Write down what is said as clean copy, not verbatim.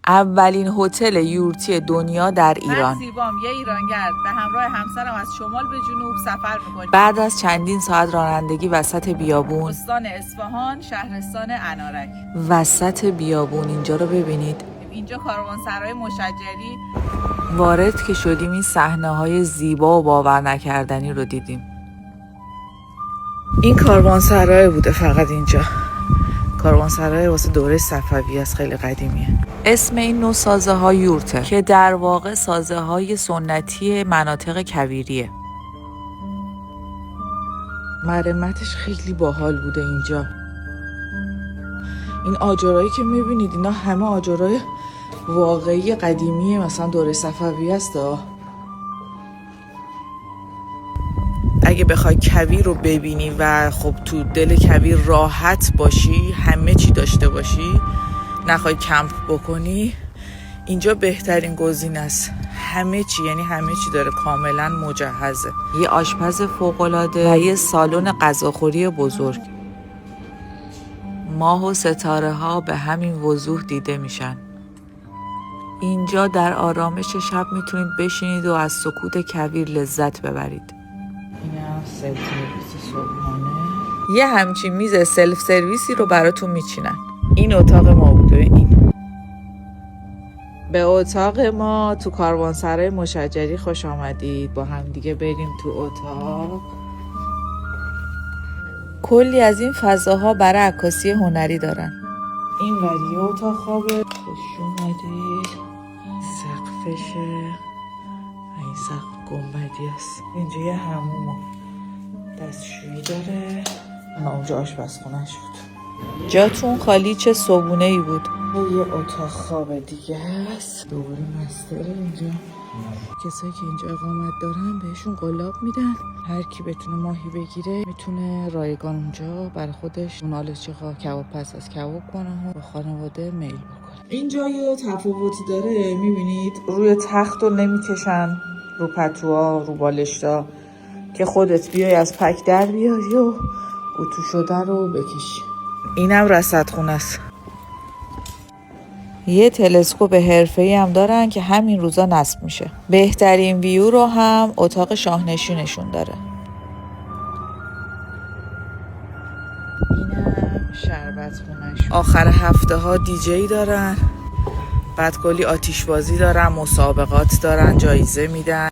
اولین هتل یورتی دنیا در ایران. من زیبام، یه ایرانگرد، به همراه همسرم از شمال به جنوب سفر میکنیم. بعد از چندین ساعت رانندگی وسط بیابون، استان اصفهان، شهرستان انارک. وسط بیابون اینجا رو ببینید. اینجا کاروانسرای مشجری. وارد که شدیم این صحنه‌های زیبا و باور نکردنی رو دیدیم. این کاروانسرای بوده فقط اینجا. کاروانسرای واسه دوره صفوی است، خیلی قدیمیه. اسم این نوع سازه ها یورته که در واقع سازه های سنتی مناطق کویریه. مرمتش خیلی باحال بوده اینجا. این آجرایی که میبینید اینا همه آجرای واقعی قدیمیه، مثلا دوره صفوی است. اگه بخوای کویر رو ببینی و خب تو دل کویر راحت باشی، همه چی داشته باشی، نخوای کمپ بکنی، اینجا بهترین گزینه است. همه چی، یعنی همه چی داره، کاملا مجهزه. یه آشپز فوق‌العاده و یه سالن غذاخوری بزرگ. ماه و ستاره ها به همین وضوح دیده میشن. اینجا در آرامش شب میتونید بشینید و از سکوت کویر لذت ببرید. اینم سلف سرویس صبحانه. یه همچین میز سلف سرویسی رو براتون میچینن. این اتاق ما بوده. این به اتاق ما تو کاروانسرای مشجری خوش آمدید. با هم دیگه بریم تو اتاق. کلی از این فضاها برای عکاسی هنری دارن. این ولی اتاق خوابه. خوش اومدید. سقفشه، این سقف گنبدی است. اینجا یه حموم دستشویی داره. اونجا آشپزخونه شد. جاتون خالی، چه صبحونه‌ای بود. یه اتاق خواب دیگه هست. دوباره مستره. اینجا کسایی که اینجا اقامت دارن بهشون قلاب میدن. هر کی بتونه ماهی بگیره میتونه رایگان اونجا برای خودش نالچه کباب پس از کباب کنه و با خانواده میل بکنه. اینجا یه تفاوتی داره، میبینید روی تخت رو نمیکشن رو پتوها، رو بالشتا، که خودت بیای از پک در بیاری و اتو شده رو بکشی. اینم رصدخونه است. یه تلسکوپ حرفه‌ای هم دارن که همین روزا نصب میشه. بهترین ویو رو هم اتاق شاهنشینشون داره. اینم شربت خونه‌شون. آخر هفته ها دیجی دارن. بعد کلی آتیشبازی دارن، مسابقات دارن، جایزه میدن.